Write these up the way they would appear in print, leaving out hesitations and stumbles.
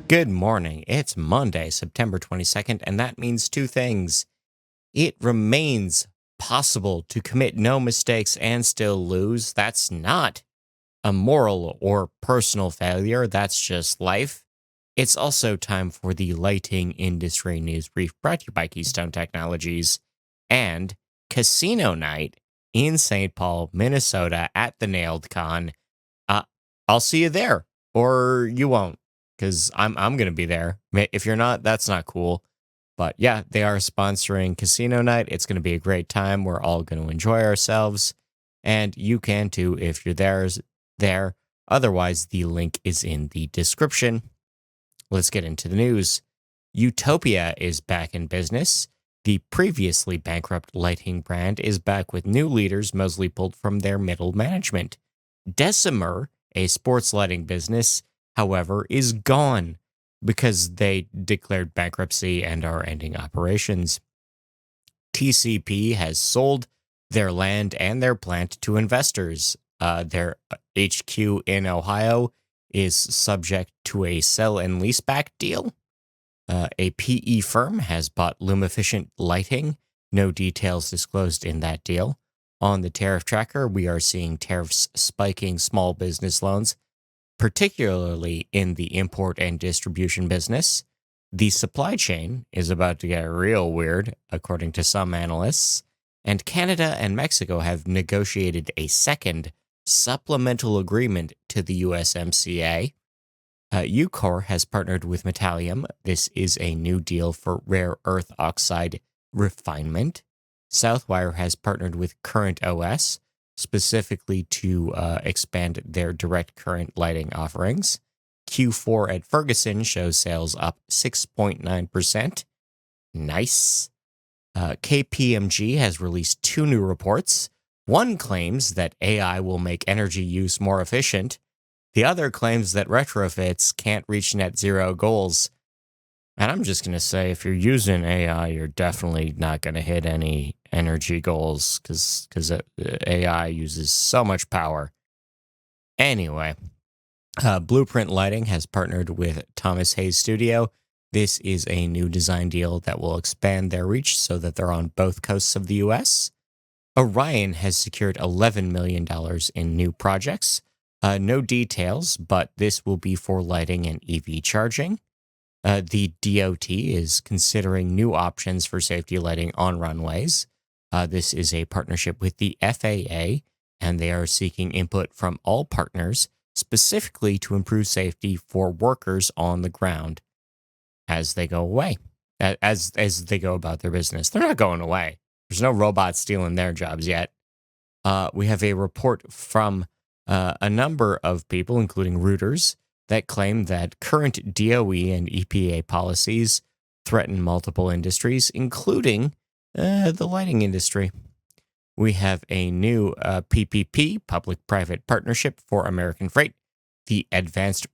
Good morning. It's Monday, September 22nd, and that means two things. It remains possible to commit no mistakes and still lose. That's not a moral or personal failure, that's just life. It's also time for the lighting industry news brief brought to you by Keystone Technologies and Casino Night in St. Paul, Minnesota at the Nailed Con. Uh, I'll see you there, or you won't, because I'm gonna be there. If you're not, that's not cool. But yeah, they are sponsoring Casino Night. It's gonna be a great time. We're all gonna enjoy ourselves, and you can too if you're there. Otherwise, the link is in the description. Let's get into the news. Utopia is back in business. The previously bankrupt lighting brand is back with new leaders, mostly pulled from their middle management. Decimer, a sports lighting business, however, is gone because they declared bankruptcy and are ending operations. TCP has sold their land and their plant to investors. Their HQ in Ohio is subject to a sell and leaseback deal. A PE firm has bought Lumefficient Lighting. No details disclosed in that deal. On the tariff tracker, we are seeing tariffs spiking small business loans, particularly in the import and distribution business. The supply chain is about to get real weird, according to some analysts, and Canada and Mexico have negotiated a second supplemental agreement to the USMCA. Ucor has partnered with Metallium. This is a new deal for rare earth oxide refinement. Southwire has partnered with Current OS, specifically to expand their direct current lighting offerings. Q4 at Ferguson shows sales up 6.9%. Nice. KPMG has released two new reports. One claims that AI will make energy use more efficient. The other claims that retrofits can't reach net zero goals. And I'm just going to say, if you're using AI, you're definitely not going to hit any energy goals because AI uses so much power. Anyway, Blueprint Lighting has partnered with Thomas Hayes Studio. This is a new design deal that will expand their reach so that they're on both coasts of the U.S. Orion has secured $11 million in new projects. No details, but this will be for lighting and EV charging. The DOT is considering new options for safety lighting on runways. This is a partnership with the FAA, and they are seeking input from all partners, specifically to improve safety for workers on the ground as they go away, as they go about their business. They're not going away. There's no robots stealing their jobs yet. We have a report from a number of people, including Reuters, that claim that current DOE and EPA policies threaten multiple industries, including the lighting industry. We have a new PPP, Public-Private Partnership for American Freight. The Advanced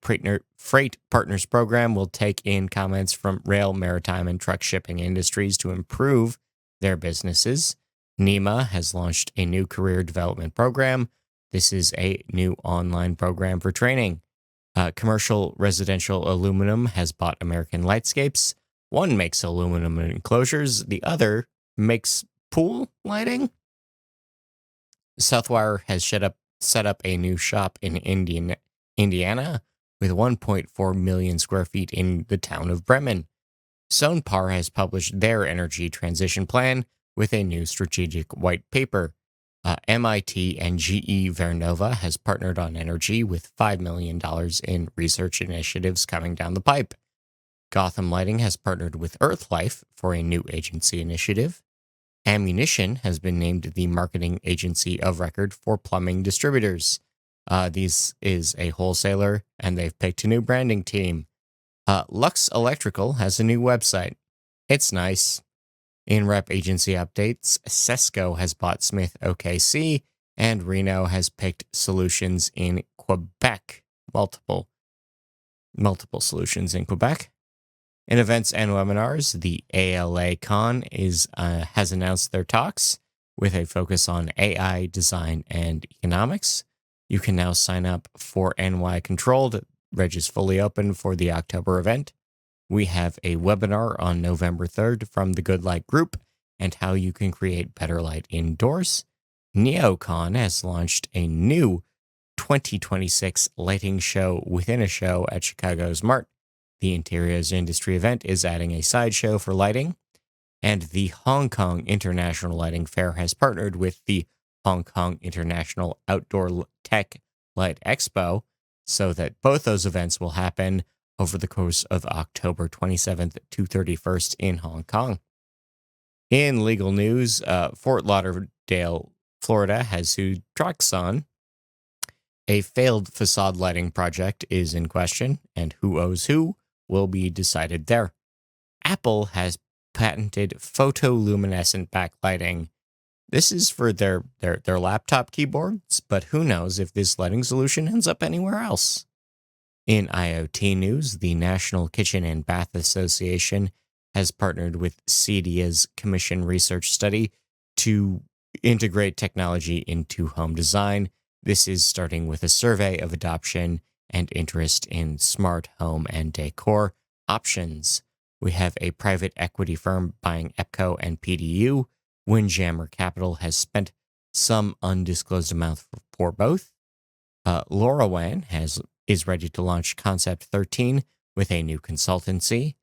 Freight Partners Program will take in comments from rail, maritime, and truck shipping industries to improve their businesses. NEMA has launched a new career development program. This is a new online program for training. Commercial Residential Aluminum has bought American Lightscapes. One makes aluminum enclosures, the other makes pool lighting. Southwire has set up a new shop in Indiana with 1.4 million square feet in the town of Bremen. Sonepar has published their energy transition plan with a new strategic white paper. MIT and GE Vernova has partnered on energy with $5 million in research initiatives coming down the pipe. Gotham Lighting has partnered with Earthlife for a new agency initiative. Ammunition has been named the marketing agency of record for plumbing distributors. This is a wholesaler, and they've picked a new branding team. Lux Electrical has a new website. It's nice. In rep agency updates, Cesco has bought Smith OKC, and Reno has picked solutions in Quebec. Multiple solutions in Quebec. In events and webinars, the ALA Con has announced their talks with a focus on AI, design, and economics. You can now sign up for NY Controlled. Reg is fully open for the October event. We have a webinar on November 3rd from the Good Light Group and how you can create better light indoors. NeoCon has launched a new 2026 lighting show within a show at Chicago's Mart. The Interiors Industry event is adding a sideshow for lighting, and the Hong Kong International Lighting Fair has partnered with the Hong Kong International Outdoor Tech Light Expo so that both those events will happen over the course of October 27th to 31st in Hong Kong. In legal news, Fort Lauderdale, Florida has sued Traxon. A failed facade lighting project is in question, and who owes who will be decided there. Apple has patented photoluminescent backlighting. This is for their laptop keyboards, but who knows if this lighting solution ends up anywhere else. In IoT news, the National Kitchen and Bath Association has partnered with CEDIA's Commission Research Study to integrate technology into home design. This is starting with a survey of adoption and interest in smart home and decor options. We have a private equity firm buying Epco and PDU. Windjammer Capital has spent some undisclosed amount for both. LoRaWAN is ready to launch Concept 13 with a new consultancy.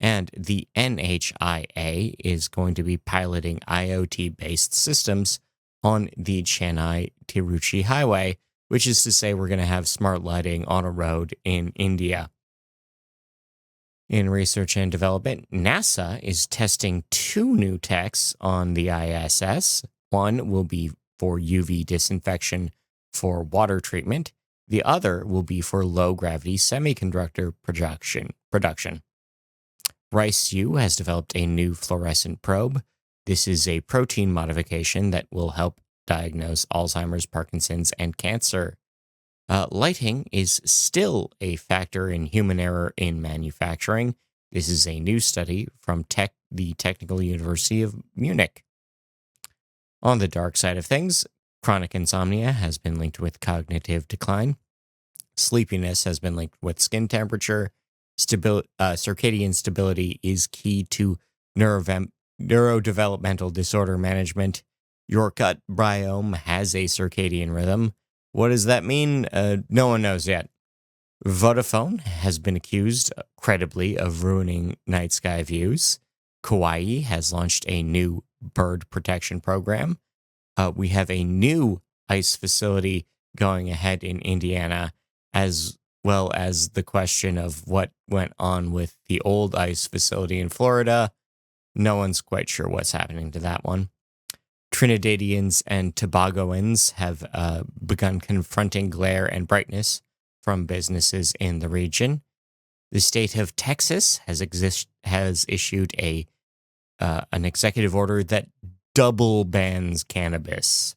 And the NHIA is going to be piloting IoT-based systems on the Chennai-Tiruchi Highway, which is to say we're going to have smart lighting on a road in India. In research and development, NASA is testing 2 new techs on the ISS. One will be for UV disinfection for water treatment. The other will be for low-gravity semiconductor production. RICE-U has developed a new fluorescent probe. This is a protein modification that will help diagnose Alzheimer's, Parkinson's, and cancer. Lighting is still a factor in human error in manufacturing. This is a new study from the Technical University of Munich. On the dark side of things, chronic insomnia has been linked with cognitive decline. Sleepiness has been linked with skin temperature. Circadian stability is key to neurodevelopmental disorder management. Your gut biome has a circadian rhythm. What does that mean? No one knows yet. Vodafone has been accused, credibly, of ruining night sky views. Kauai has launched a new bird protection program. We have a new ice facility going ahead in Indiana, as well as the question of what went on with the old ice facility in Florida. No one's quite sure what's happening to that one. Trinidadians and Tobagoans have begun confronting glare and brightness from businesses in the region. The state of Texas has issued an executive order that double bans cannabis.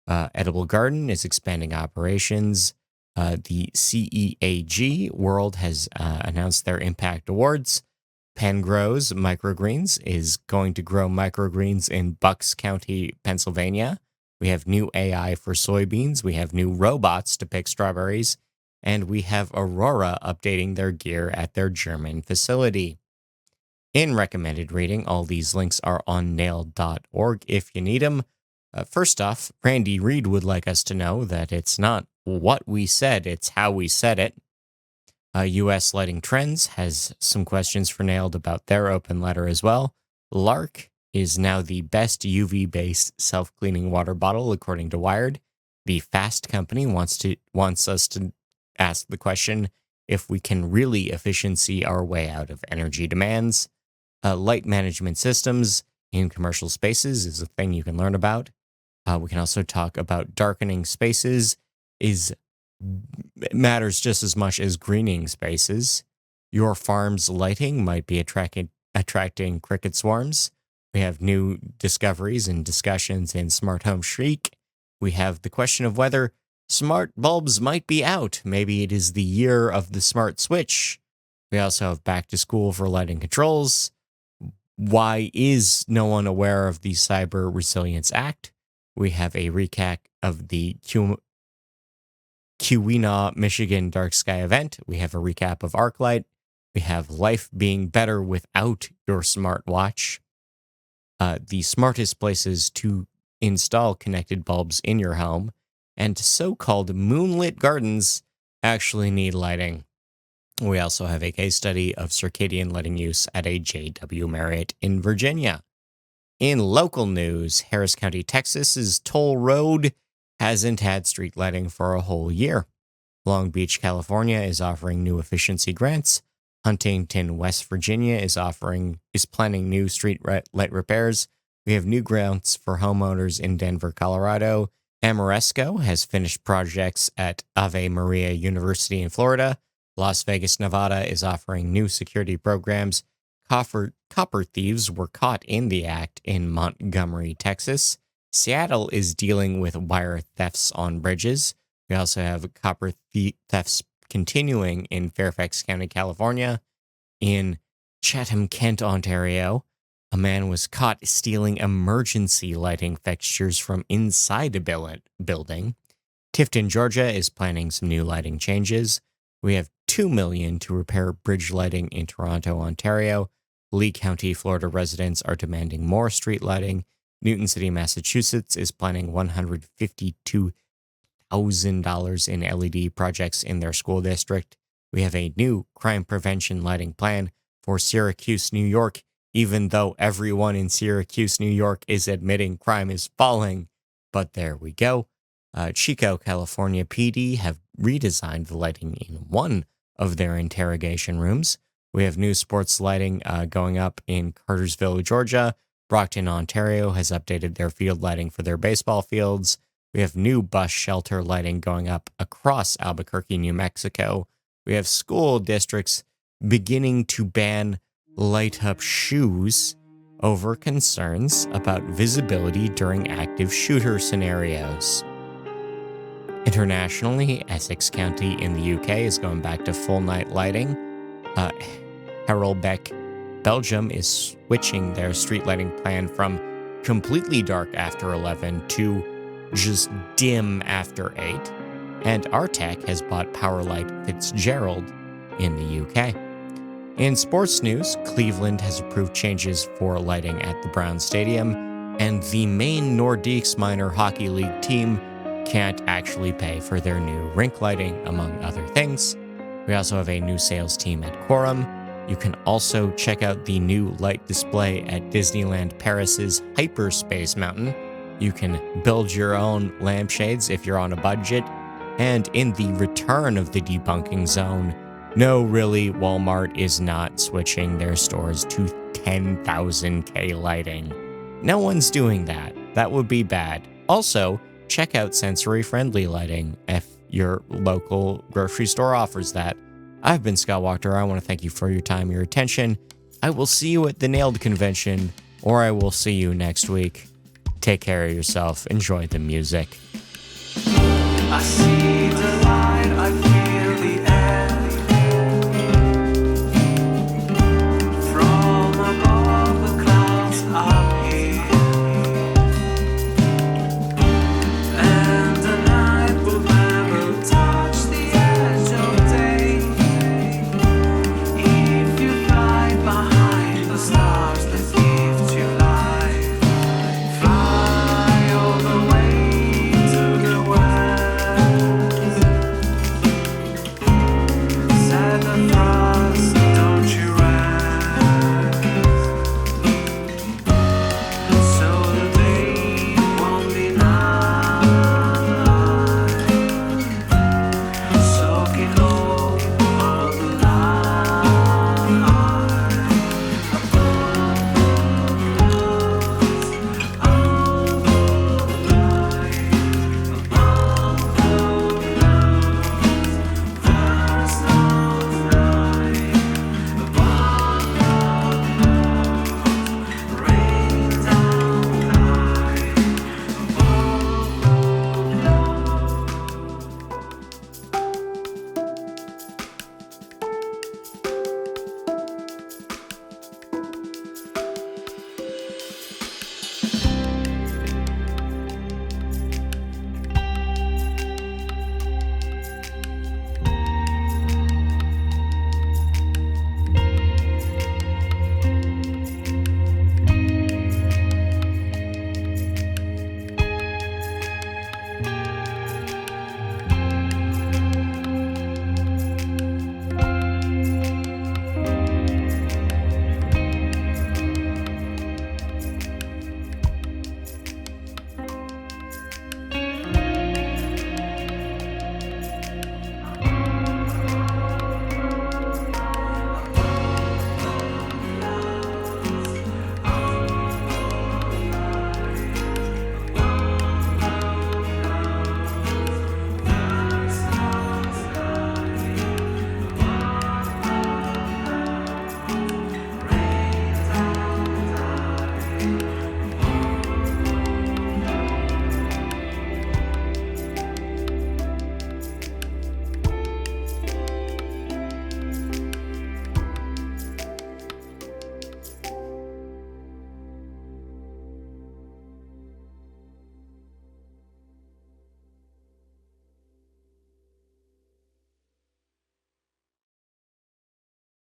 Edible Garden is expanding operations. The CEAG World has announced their Impact Awards. Penn Grows Microgreens is going to grow microgreens in Bucks County, Pennsylvania. We have new AI for soybeans. We have new robots to pick strawberries. And we have Aurora updating their gear at their German facility. In recommended reading, all these links are on nailed.org if you need them. First off, Randy Reed would like us to know that it's not what we said, it's how we said it. U.S. Lighting Trends has some questions for Nailed about their open letter as well. Lark is now the best UV-based self-cleaning water bottle, according to Wired. The Fast Company wants us to ask the question if we can really efficiency our way out of energy demands. Light management systems in commercial spaces is a thing you can learn about. We can also talk about darkening spaces matters just as much as greening spaces. Your farm's lighting might be attracting cricket swarms. We have new discoveries and discussions in Smart Home Chic. We have the question of whether smart bulbs might be out. Maybe it is the year of the smart switch. We also have back to school for lighting controls. Why is no one aware of the Cyber Resilience Act? We have a recap of the Keweenaw, Michigan Dark Sky event. We have a recap of ArcLight. We have life being better without your smartwatch. The smartest places to install connected bulbs in your home. And so-called moonlit gardens actually need lighting. We also have a case study of circadian lighting use at a JW Marriott in Virginia. In local news, Harris County, Texas's Toll Road hasn't had street lighting for a whole year. Long Beach, California is offering new efficiency grants. Huntington, West Virginia is planning new street light repairs. We have new grants for homeowners in Denver, Colorado. Amoresco has finished projects at Ave Maria University in Florida. Las Vegas, Nevada is offering new security programs. Copper thieves were caught in the act in Montgomery, Texas. Seattle is dealing with wire thefts on bridges. We also have copper thefts continuing in Fairfax County, California. In Chatham, Kent, Ontario, a man was caught stealing emergency lighting fixtures from inside a building. Tifton, Georgia is planning some new lighting changes. We have $2 million to repair bridge lighting in Toronto, Ontario. Lee County, Florida residents are demanding more street lighting. Newton City, Massachusetts is planning $152,000 in LED projects in their school district. We have a new crime prevention lighting plan for Syracuse, New York, even though everyone in Syracuse, New York is admitting crime is falling. But there we go. Chico, California PD have redesigned the lighting in one of their interrogation rooms. We have new sports lighting going up in Cartersville, Georgia. Brockton, Ontario has updated their field lighting for their baseball fields. We have new bus shelter lighting going up across Albuquerque, New Mexico. We have school districts beginning to ban light-up shoes over concerns about visibility during active shooter scenarios. Internationally, Essex County in the UK is going back to full night lighting. Harelbeke, Belgium is switching their street lighting plan from completely dark after 11 to just dim after 8. And Artec has bought Powerlight Fitzgerald in the UK. In sports news, Cleveland has approved changes for lighting at the Browns Stadium, and the Maine Nordiques minor hockey league team can't actually pay for their new rink lighting, among other things. We also have a new sales team at Quorum. You can also check out the new light display at Disneyland Paris's Hyperspace Mountain. You can build your own lampshades if you're on a budget. And in the return of the debunking zone, no, really, Walmart is not switching their stores to 10,000K lighting. No one's doing that. That would be bad. Also, check out sensory-friendly lighting if your local grocery store offers that. I've been Scott Wachter. I want to thank you for your time, your attention. I will see you at the Nailed Convention, or I will see you next week. Take care of yourself. Enjoy the music. I see